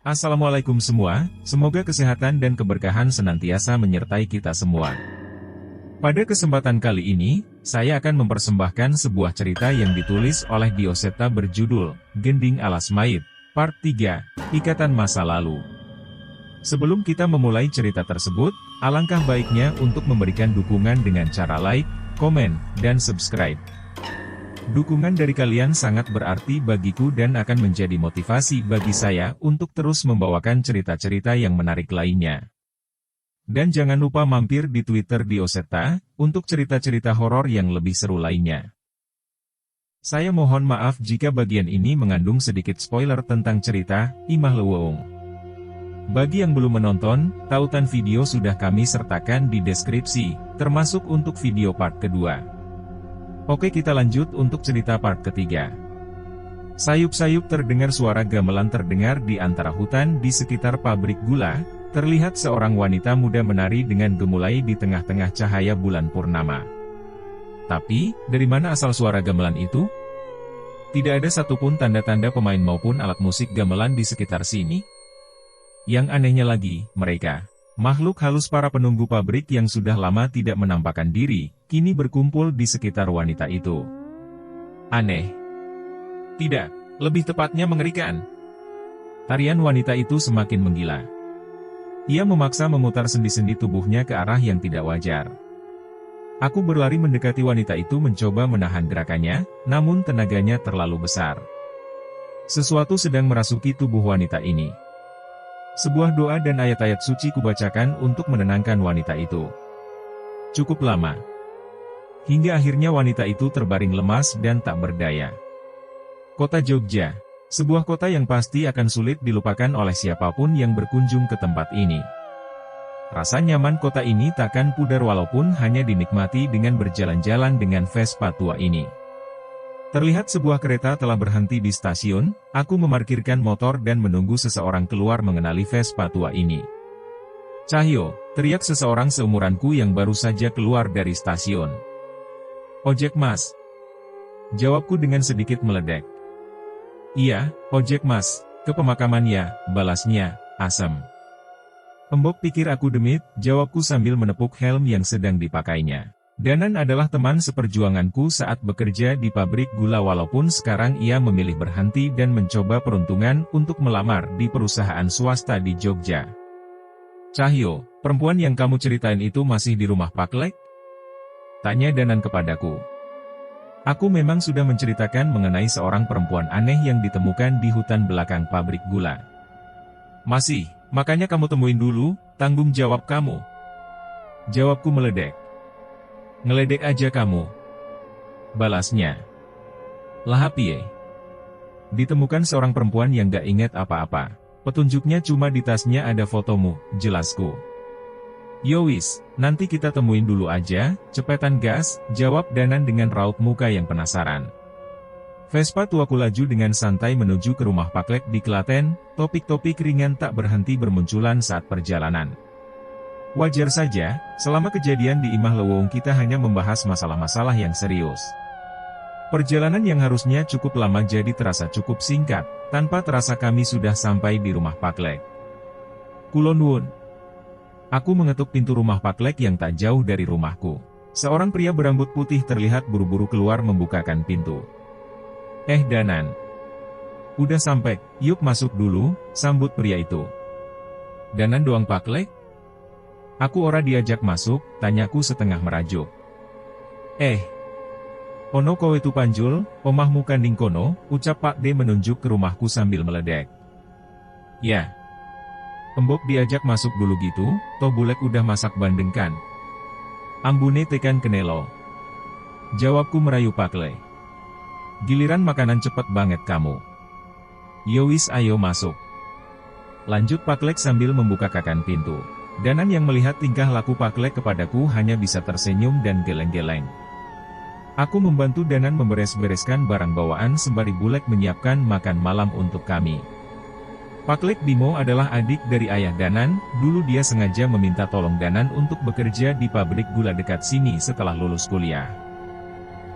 Assalamualaikum semua, semoga kesehatan dan keberkahan senantiasa menyertai kita semua. Pada kesempatan kali ini, saya akan mempersembahkan sebuah cerita yang ditulis oleh Dioseta berjudul, Gending Alas Mait, Part 3, Ikatan Masa Lalu. Sebelum kita memulai cerita tersebut, alangkah baiknya untuk memberikan dukungan dengan cara like, komen, dan subscribe. Dukungan dari kalian sangat berarti bagiku dan akan menjadi motivasi bagi saya untuk terus membawakan cerita-cerita yang menarik lainnya. Dan jangan lupa mampir di Twitter Dioseta, untuk cerita-cerita horor yang lebih seru lainnya. Saya mohon maaf jika bagian ini mengandung sedikit spoiler tentang cerita Imah Leuweung. Bagi yang belum menonton, tautan video sudah kami sertakan di deskripsi, termasuk untuk video part kedua. Oke, kita lanjut untuk cerita part ketiga. Sayup-sayup terdengar suara gamelan terdengar di antara hutan di sekitar pabrik gula. Terlihat seorang wanita muda menari dengan gemulai di tengah-tengah cahaya bulan purnama. Tapi, dari mana asal suara gamelan itu? Tidak ada satupun tanda-tanda pemain maupun alat musik gamelan di sekitar sini. Yang anehnya lagi, mereka, makhluk halus para penunggu pabrik yang sudah lama tidak menampakkan diri, kini berkumpul di sekitar wanita itu. Aneh. Tidak, lebih tepatnya mengerikan. Tarian wanita itu semakin menggila. Ia memaksa memutar sendi-sendi tubuhnya ke arah yang tidak wajar. Aku berlari mendekati wanita itu mencoba menahan gerakannya, namun tenaganya terlalu besar. Sesuatu sedang merasuki tubuh wanita ini. Sebuah doa dan ayat-ayat suci kubacakan untuk menenangkan wanita itu. Cukup lama. Hingga akhirnya wanita itu terbaring lemas dan tak berdaya. Kota Jogja. Sebuah kota yang pasti akan sulit dilupakan oleh siapapun yang berkunjung ke tempat ini. Rasa nyaman kota ini takkan pudar walaupun hanya dinikmati dengan berjalan-jalan dengan Vespa tua ini. Terlihat sebuah kereta telah berhenti di stasiun, aku memarkirkan motor dan menunggu seseorang keluar mengenali Vespa tua ini. Cahyo, teriak seseorang seumuranku yang baru saja keluar dari stasiun. Ojek mas. Jawabku dengan sedikit meledek. Iya, ojek mas, ke pemakamannya, balasnya, asem. Embok pikir aku demit, jawabku sambil menepuk helm yang sedang dipakainya. Danan adalah teman seperjuanganku saat bekerja di pabrik gula walaupun sekarang ia memilih berhenti dan mencoba peruntungan untuk melamar di perusahaan swasta di Jogja. Cahyo, perempuan yang kamu ceritain itu masih di rumah Pak Lek? Tanya Danan kepadaku. Aku memang sudah menceritakan mengenai seorang perempuan aneh yang ditemukan di hutan belakang pabrik gula. Masih, makanya kamu temuin dulu, tanggung jawab kamu. Jawabku meledek. Ngeledek aja kamu. Balasnya. Lah piye? Ditemukan seorang perempuan yang gak inget apa-apa. Petunjuknya cuma di tasnya ada fotomu, jelasku. Yowis, nanti kita temuin dulu aja, cepetan gas, jawab Danan dengan raut muka yang penasaran. Vespa tuaku laju dengan santai menuju ke rumah Pak Lek di Klaten, topik-topik ringan tak berhenti bermunculan saat perjalanan. Wajar saja, selama kejadian di Imah Leuweung kita hanya membahas masalah-masalah yang serius. Perjalanan yang harusnya cukup lama jadi terasa cukup singkat, tanpa terasa kami sudah sampai di rumah Pak Lek. Kulon nuwun. Aku mengetuk pintu rumah Pak Lek yang tak jauh dari rumahku. Seorang pria berambut putih terlihat buru-buru keluar membukakan pintu. Danan. Udah sampai, yuk masuk dulu, sambut pria itu. Danan doang Pak Lek? Aku ora diajak masuk, tanyaku setengah merajuk. Ono kowe tu panjul, omahmu kanding kono, ucap Pak D menunjuk ke rumahku sambil meledek. Ya. Embok diajak masuk dulu gitu, toh bulek udah masak bandeng kan? Ambune tekan kenelo. Jawabku merayu Pak Le. Giliran makanan cepet banget kamu. Yowis ayo masuk. Lanjut Pak Lek sambil membukakan pintu. Danan yang melihat tingkah laku Pak Lek kepadaku hanya bisa tersenyum dan geleng-geleng. Aku membantu Danan memberes-bereskan barang bawaan sembari bulek menyiapkan makan malam untuk kami. Pak Lek Bimo adalah adik dari ayah Danan, dulu dia sengaja meminta tolong Danan untuk bekerja di pabrik gula dekat sini setelah lulus kuliah.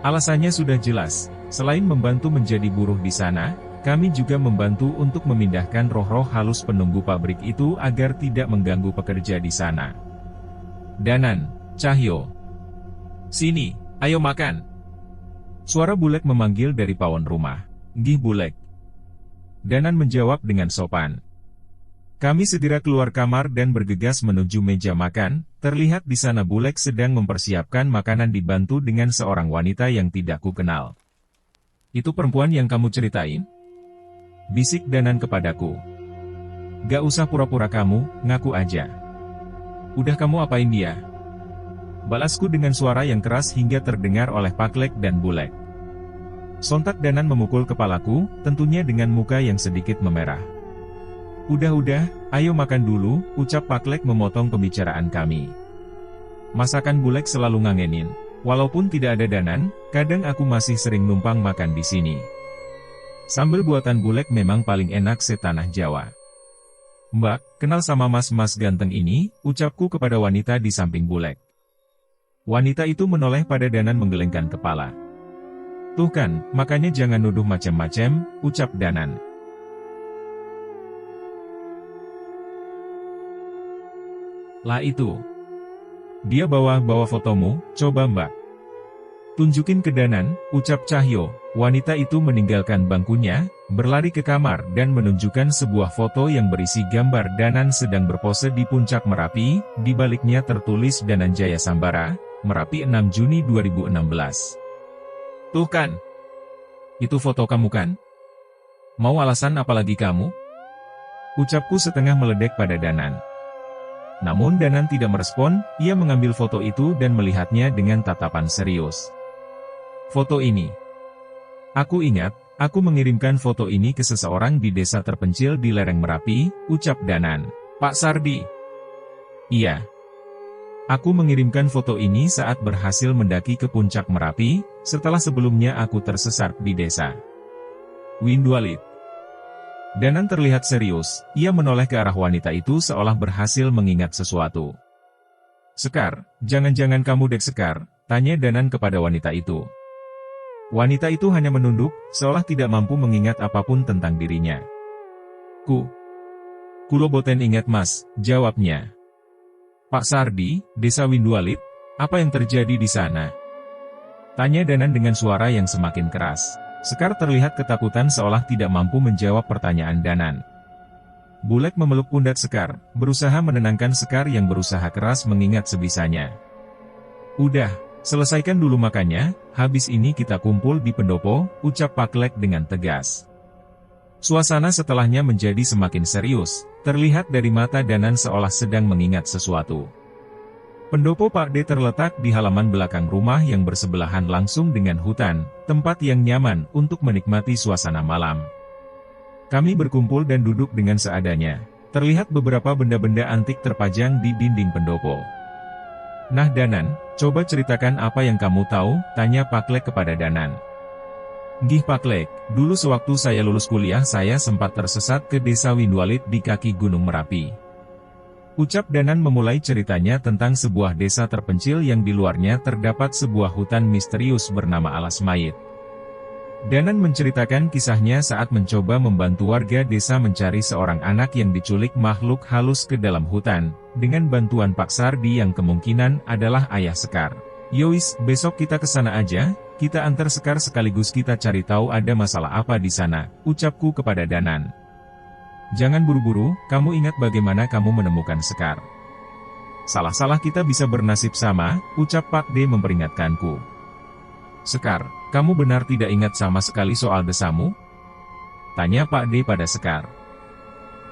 Alasannya sudah jelas, selain membantu menjadi buruh di sana, kami juga membantu untuk memindahkan roh-roh halus penunggu pabrik itu agar tidak mengganggu pekerja di sana. Danan, Cahyo. Sini, ayo makan. Suara Bulek memanggil dari pawon rumah. Gih Bulek. Danan menjawab dengan sopan. Kami segera keluar kamar dan bergegas menuju meja makan. Terlihat di sana Bulek sedang mempersiapkan makanan dibantu dengan seorang wanita yang tidak kukenal. Itu perempuan yang kamu ceritain? Bisik Danan kepadaku. Gak usah pura-pura kamu, ngaku aja. Udah kamu apain dia? Balasku dengan suara yang keras hingga terdengar oleh Paklek dan Bulek. Sontak Danan memukul kepalaku, tentunya dengan muka yang sedikit memerah. Udah, ayo makan dulu, ucap Paklek memotong pembicaraan kami. Masakan Bulek selalu ngangenin. Walaupun tidak ada Danan, kadang aku masih sering numpang makan di sini. Sambal buatan Bulek memang paling enak setanah Jawa. Mbak, kenal sama mas-mas ganteng ini, ucapku kepada wanita di samping Bulek. Wanita itu menoleh pada Danan menggelengkan kepala. Tuh kan, makanya jangan nuduh macam-macam, ucap Danan. Lah itu. Dia bawa fotomu, coba mbak. Tunjukin ke Danan, ucap Cahyo. Wanita itu meninggalkan bangkunya, berlari ke kamar dan menunjukkan sebuah foto yang berisi gambar Danan sedang berpose di puncak Merapi, di baliknya tertulis Danan Jaya Sambara, Merapi 6 Juni 2016. Tuh kan, itu foto kamu kan? Mau alasan apa lagi kamu? Ucapku setengah meledek pada Danan. Namun Danan tidak merespon, ia mengambil foto itu dan melihatnya dengan tatapan serius. Foto ini. Aku ingat, aku mengirimkan foto ini ke seseorang di desa terpencil di lereng Merapi, ucap Danan. Pak Sardi. Iya. Aku mengirimkan foto ini saat berhasil mendaki ke puncak Merapi, setelah sebelumnya aku tersesat di desa Windualit. Danan terlihat serius, ia menoleh ke arah wanita itu seolah berhasil mengingat sesuatu. Sekar, jangan-jangan kamu Dek Sekar, tanya Danan kepada wanita itu. Wanita itu hanya menunduk, seolah tidak mampu mengingat apapun tentang dirinya. Kulo boten ingat mas, jawabnya. Pak Sardi, desa Windualit, apa yang terjadi di sana? Tanya Danan dengan suara yang semakin keras. Sekar terlihat ketakutan seolah tidak mampu menjawab pertanyaan Danan. Bulek memeluk pundak Sekar, berusaha menenangkan Sekar yang berusaha keras mengingat sebisanya. Udah, selesaikan dulu makannya, habis ini kita kumpul di pendopo, ucap Paklek dengan tegas. Suasana setelahnya menjadi semakin serius, terlihat dari mata Danan seolah sedang mengingat sesuatu. Pendopo Pak D terletak di halaman belakang rumah yang bersebelahan langsung dengan hutan, tempat yang nyaman untuk menikmati suasana malam. Kami berkumpul dan duduk dengan seadanya. Terlihat beberapa benda-benda antik terpajang di dinding pendopo. Nah Danan, coba ceritakan apa yang kamu tahu, tanya Paklek kepada Danan. Gih Paklek, dulu sewaktu saya lulus kuliah saya sempat tersesat ke desa Windualit di kaki Gunung Merapi. Ucap Danan memulai ceritanya tentang sebuah desa terpencil yang di luarnya terdapat sebuah hutan misterius bernama Alas Mayit. Danan menceritakan kisahnya saat mencoba membantu warga desa mencari seorang anak yang diculik makhluk halus ke dalam hutan, dengan bantuan Pak Sardi yang kemungkinan adalah ayah Sekar. Yois, besok kita ke sana aja, kita antar Sekar sekaligus kita cari tahu ada masalah apa di sana, ucapku kepada Danan. Jangan buru-buru, kamu ingat bagaimana kamu menemukan Sekar. Salah-salah kita bisa bernasib sama, ucap Pak D memperingatkanku. Sekar, kamu benar tidak ingat sama sekali soal desamu? Tanya Pak D pada Sekar.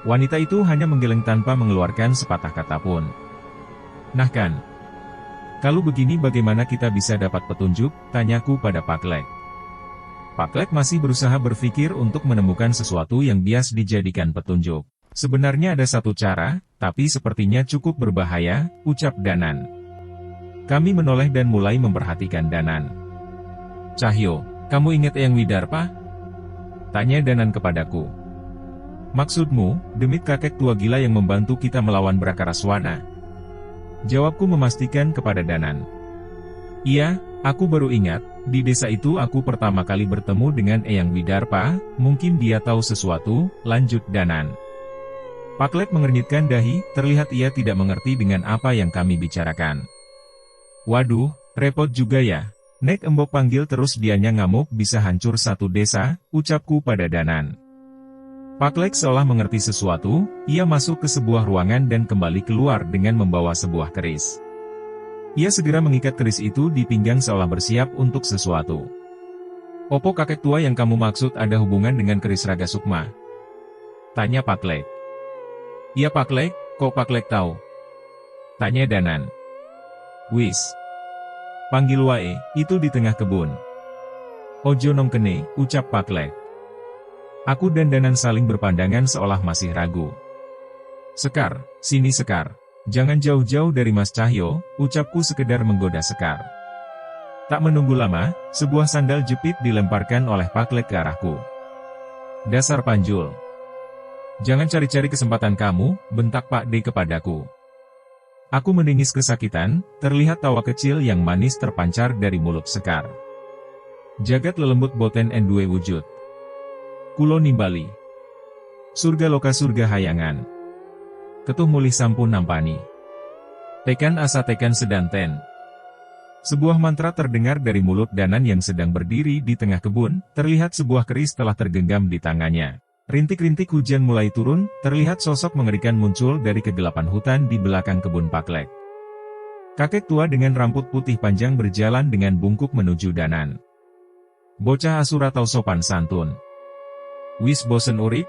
Wanita itu hanya menggeleng tanpa mengeluarkan sepatah kata pun. Nah kan, kalau begini bagaimana kita bisa dapat petunjuk, tanyaku pada Paklek. Paklek masih berusaha berpikir untuk menemukan sesuatu yang bias dijadikan petunjuk. Sebenarnya ada satu cara, tapi sepertinya cukup berbahaya, ucap Danan. Kami menoleh dan mulai memperhatikan Danan. Cahyo, kamu ingat Eyang Widarpa? Tanya Danan kepadaku. Maksudmu, demit kakek tua gila yang membantu kita melawan Brakaraswana? Jawabku memastikan kepada Danan. Iya, Aku baru ingat, di desa itu aku pertama kali bertemu dengan Eyang Widarpa, mungkin dia tahu sesuatu, lanjut Danan. Paklek mengernyitkan dahi, terlihat ia tidak mengerti dengan apa yang kami bicarakan. Waduh, repot juga ya. Nek Embok panggil terus dianya ngamuk bisa hancur satu desa, ucapku pada Danan. Paklek seolah mengerti sesuatu, ia masuk ke sebuah ruangan dan kembali keluar dengan membawa sebuah keris. Ia segera mengikat keris itu di pinggang seolah bersiap untuk sesuatu. Opo kakek tua yang kamu maksud ada hubungan dengan keris Raga Sukma? Tanya Paklek. Iya Paklek, kok Paklek tahu? Tanya Danan. Wis. Panggil wae, itu di tengah kebun. Ojo nong kene, ucap Paklek. Aku dan Danan saling berpandangan seolah masih ragu. Sekar, sini Sekar. Jangan jauh-jauh dari Mas Cahyo, ucapku sekedar menggoda Sekar. Tak menunggu lama, sebuah sandal jepit dilemparkan oleh Paklek ke arahku. Dasar panjul. Jangan cari-cari kesempatan kamu, bentak Pak D kepadaku. Aku meningis kesakitan, terlihat tawa kecil yang manis terpancar dari mulut Sekar. Jagat lelembut boten endue wujud. Kulo nimbali. Surga loka surga hayangan. Ketuh mulih sampun nampani. Tekan asa tekan sedanten. Sebuah mantra terdengar dari mulut Danan yang sedang berdiri di tengah kebun, terlihat sebuah keris telah tergenggam di tangannya. Rintik-rintik hujan mulai turun, terlihat sosok mengerikan muncul dari kegelapan hutan di belakang kebun Paklek. Kakek tua dengan rambut putih panjang berjalan dengan bungkuk menuju Danan. Bocah asu ratau sopan santun. Wis bosen urip?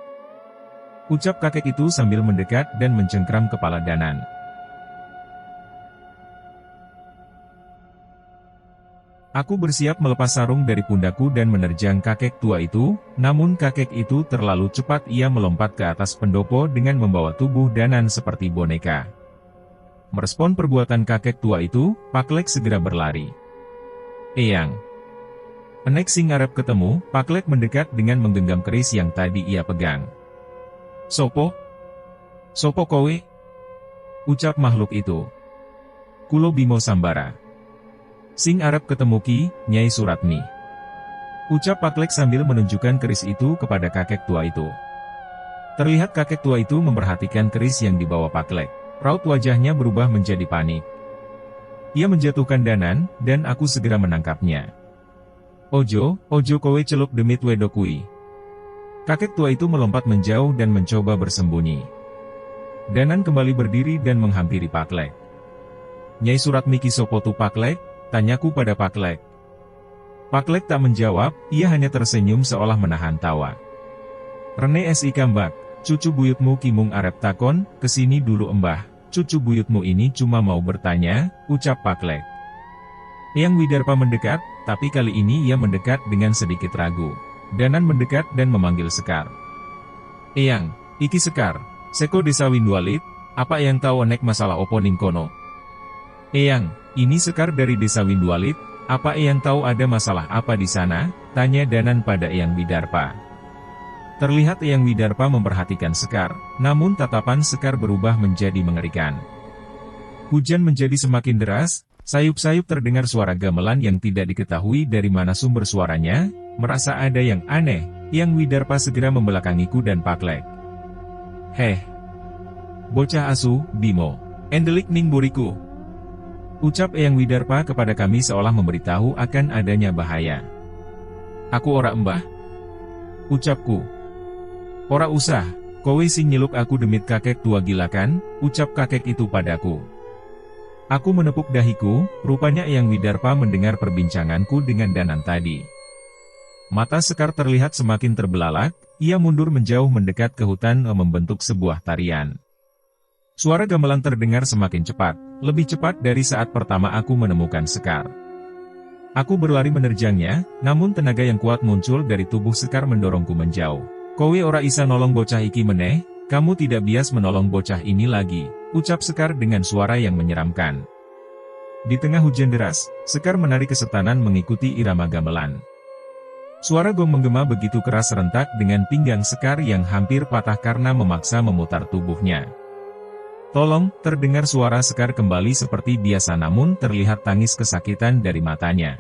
Ucap kakek itu sambil mendekat dan mencengkram kepala Danan. Aku bersiap melepas sarung dari pundakku dan menerjang kakek tua itu, namun kakek itu terlalu cepat ia melompat ke atas pendopo dengan membawa tubuh Danan seperti boneka. Merespon perbuatan kakek tua itu, Paklek segera berlari. Eyang. Enek sing arep ketemu, Paklek mendekat dengan menggenggam keris yang tadi ia pegang. Sopo? Sopo kowe? Ucap makhluk itu. Kulo Bimo Sambara. Sing arep ketemu ki, Nyai Suratmi. Ucap Paklek sambil menunjukkan keris itu kepada kakek tua itu. Terlihat kakek tua itu memperhatikan keris yang dibawa Paklek. Raut wajahnya berubah menjadi panik. Ia menjatuhkan Danan, dan aku segera menangkapnya. Ojo kowe celup demit wedokui. Kakek tua itu melompat menjauh dan mencoba bersembunyi. Danan kembali berdiri dan menghampiri Paklek. Nyai Suratmi ki sopo tu Paklek? Tanyaku pada Paklek. Paklek tak menjawab, ia hanya tersenyum seolah menahan tawa. Rene S.I. Kambak, cucu buyutmu Kimung arep takon, kesini dulu Embah, cucu buyutmu ini cuma mau bertanya, ucap Paklek. Eyang Widarpa mendekat, tapi kali ini ia mendekat dengan sedikit ragu. Danan mendekat dan memanggil Sekar. Eyang, iki Sekar, seko desa Windualit, apa yang tahu nek masalah opo ning kono? Eyang, ini Sekar dari desa Windualit, apa Eyang tahu ada masalah apa di sana? Tanya Danan pada Eyang Widarpa. Terlihat Eyang Widarpa memperhatikan Sekar, namun tatapan Sekar berubah menjadi mengerikan. Hujan menjadi semakin deras, sayup-sayup terdengar suara gamelan yang tidak diketahui dari mana sumber suaranya. Merasa ada yang aneh, Eyang Widarpa segera membelakangiku dan Paklek. Heh! Bocah asu, Bimo. Endelik ning buriku. Ucap Eyang Widarpa kepada kami seolah memberitahu akan adanya bahaya. Aku ora Embah? Ucapku. Ora usah, kowe sing nyeluk aku demit kakek tua gila kan, ucap kakek itu padaku. Aku menepuk dahiku, rupanya Eyang Widarpa mendengar perbincanganku dengan Danan tadi. Mata Sekar terlihat semakin terbelalak, ia mundur menjauh mendekat ke hutan membentuk sebuah tarian. Suara gamelan terdengar semakin cepat, lebih cepat dari saat pertama aku menemukan Sekar. Aku berlari menerjangnya, namun tenaga yang kuat muncul dari tubuh Sekar mendorongku menjauh. Kowe ora isa nolong bocah iki meneh, kamu tidak bias menolong bocah ini lagi, ucap Sekar dengan suara yang menyeramkan. Di tengah hujan deras, Sekar menari kesetanan mengikuti irama gamelan. Suara gong menggema begitu keras serentak dengan pinggang Sekar yang hampir patah karena memaksa memutar tubuhnya. Tolong, terdengar suara Sekar kembali seperti biasa namun terlihat tangis kesakitan dari matanya.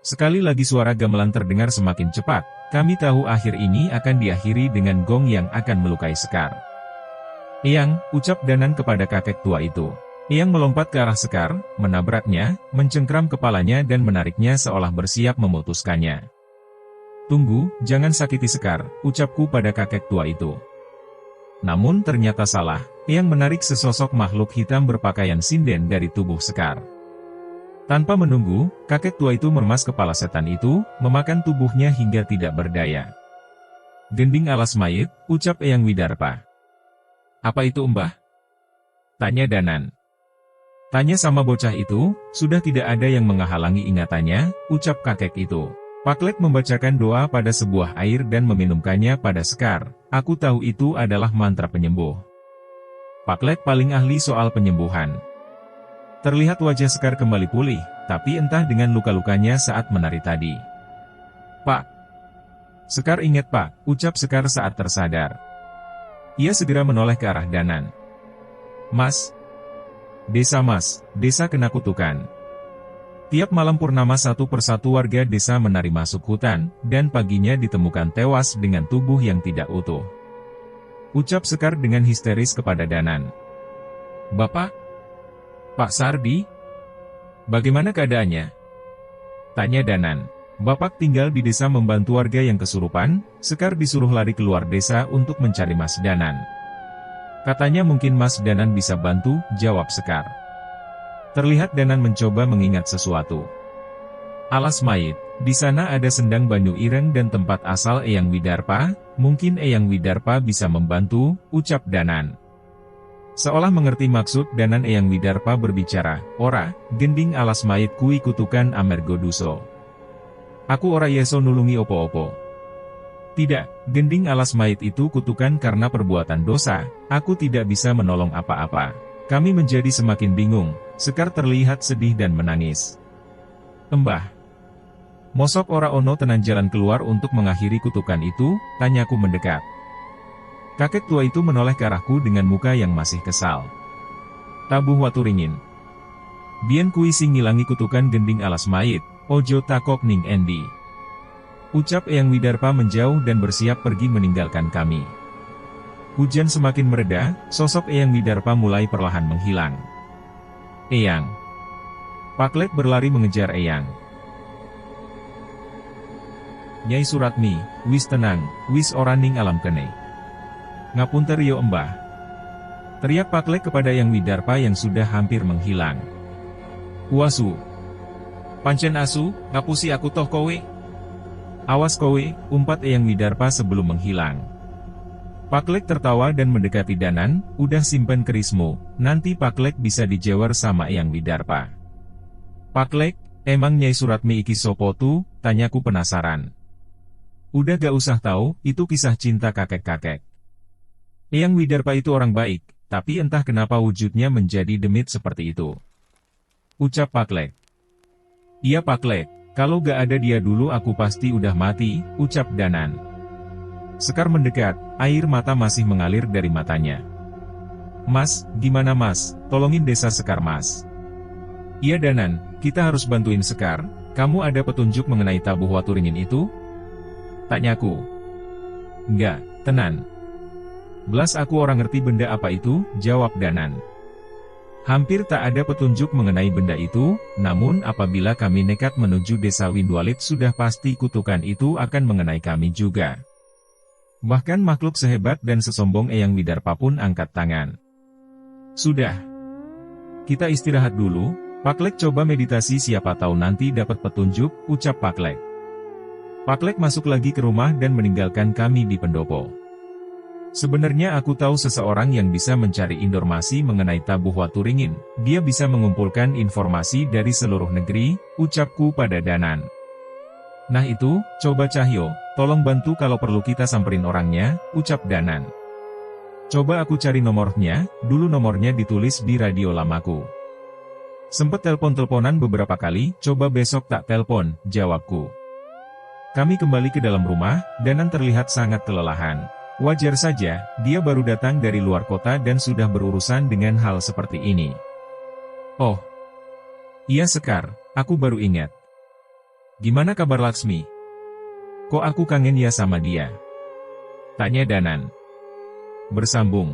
Sekali lagi suara gamelan terdengar semakin cepat. Kami tahu akhir ini akan diakhiri dengan gong yang akan melukai Sekar. "Eyang," ucap Danan kepada kakek tua itu. Eyang melompat ke arah Sekar, menabraknya, mencengkram kepalanya dan menariknya seolah bersiap memutuskannya. "Tunggu, jangan sakiti Sekar," ucapku pada kakek tua itu. Namun ternyata salah. Eyang menarik sesosok makhluk hitam berpakaian sinden dari tubuh Sekar. Tanpa menunggu, kakek tua itu meremas kepala setan itu, memakan tubuhnya hingga tidak berdaya. "Gending alas mayit," ucap Eyang Widarpa. "Apa itu, Mbah?" tanya Danan. "Tanya sama bocah itu, sudah tidak ada yang menghalangi ingatannya," ucap kakek itu. Paklek membacakan doa pada sebuah air dan meminumkannya pada Sekar. "Aku tahu itu adalah mantra penyembuh." Paklek paling ahli soal penyembuhan. Terlihat wajah Sekar kembali pulih, tapi entah dengan luka-lukanya saat menari tadi. "Pak." "Sekar ingat Pak," ucap Sekar saat tersadar. Ia segera menoleh ke arah Danan. "Mas. Desa Mas, desa kena kutukan." Tiap malam purnama satu persatu warga desa menari masuk hutan, dan paginya ditemukan tewas dengan tubuh yang tidak utuh. Ucap Sekar dengan histeris kepada Danan. "Bapak? Pak Sardi? Bagaimana keadaannya?" tanya Danan. "Bapak tinggal di desa membantu warga yang kesurupan." Sekar disuruh lari keluar desa untuk mencari Mas Danan. "Katanya mungkin Mas Danan bisa bantu," jawab Sekar. Terlihat Danan mencoba mengingat sesuatu. "Alas mayit, di sana ada sendang banyu ireng dan tempat asal Eyang Widarpa, mungkin Eyang Widarpa bisa membantu," ucap Danan. Seolah mengerti maksud Danan, Eyang Widarpa berbicara, "Ora, gending alas mayit kui kutukan amergo duso. Aku ora yeso nulungi opo-opo." "Tidak, gending alas mayit itu kutukan karena perbuatan dosa, aku tidak bisa menolong apa-apa." Kami menjadi semakin bingung. Sekar terlihat sedih dan menangis. "Embah, mosok ora ono tenan jalan keluar untuk mengakhiri kutukan itu?" tanyaku mendekat. Kakek tua itu menoleh ke arahku dengan muka yang masih kesal. "Tabuh waturingin. Bien kui sing ngilangi kutukan gending alas mayit, ojo takok ning endi." Ucap Eyang Widarpa menjauh dan bersiap pergi meninggalkan kami. Hujan semakin mereda, sosok Eyang Widarpa mulai perlahan menghilang. "Eyang." Paklek berlari mengejar Eyang. "Nyai Suratmi, wis tenang, wis ora ning alam kene. Ngapunten yo Embah." Teriak Paklek kepada Eyang Widarpa yang sudah hampir menghilang. "Uasu. Pancen asu, ngapusi aku toh kowe." "Awas kowe," umpat Eyang Widarpa sebelum menghilang. Paklek tertawa dan mendekati Danan, "Udah simpen kerismu, nanti Paklek bisa dijewer sama Eyang Widarpa." "Paklek, emang Nyai Suratmi iki sopo tu?" tanyaku penasaran. "Udah gak usah tahu, itu kisah cinta kakek-kakek. Eyang Widarpa itu orang baik, tapi entah kenapa wujudnya menjadi demit seperti itu," ucap Paklek. "Iya Paklek, kalau gak ada dia dulu aku pasti udah mati," ucap Danan. Sekar mendekat, air mata masih mengalir dari matanya. "Mas, gimana Mas? Tolongin desa Sekar Mas." "Iya Danan, kita harus bantuin Sekar. Kamu ada petunjuk mengenai tabuh waturingin itu?" tanyaku. "Enggak, tenan. Belas aku orang ngerti benda apa itu," jawab Danan. "Hampir tak ada petunjuk mengenai benda itu, namun apabila kami nekat menuju desa Windualit sudah pasti kutukan itu akan mengenai kami juga." Bahkan makhluk sehebat dan sesombong Eyang Widarpa pun angkat tangan. "Sudah. Kita istirahat dulu." Paklek coba meditasi, siapa tahu nanti dapat petunjuk, ucap Paklek. Paklek masuk lagi ke rumah dan meninggalkan kami di pendopo. "Sebenarnya aku tahu seseorang yang bisa mencari informasi mengenai tabuh waturingin. Dia bisa mengumpulkan informasi dari seluruh negeri," ucapku pada Danan. "Nah itu, coba Cahyo, tolong bantu kalau perlu kita samperin orangnya," ucap Danan. "Coba aku cari nomornya, dulu nomornya ditulis di radio lamaku. Sempet telepon-teleponan beberapa kali, coba besok tak telepon," jawabku. Kami kembali ke dalam rumah, Danan terlihat sangat kelelahan. Wajar saja, dia baru datang dari luar kota dan sudah berurusan dengan hal seperti ini. Oh, iya Sekar, aku baru ingat. Gimana kabar Laksmi? Kok aku kangen ya sama dia? Tanya Danan. Bersambung.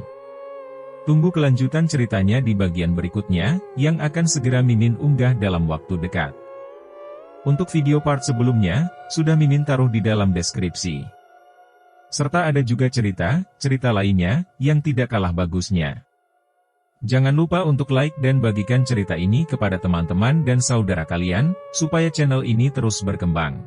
Tunggu kelanjutan ceritanya di bagian berikutnya, yang akan segera Mimin unggah dalam waktu dekat. Untuk video part sebelumnya, sudah Mimin taruh di dalam deskripsi. Serta ada juga cerita lainnya, yang tidak kalah bagusnya. Jangan lupa untuk like dan bagikan cerita ini kepada teman-teman dan saudara kalian, supaya channel ini terus berkembang.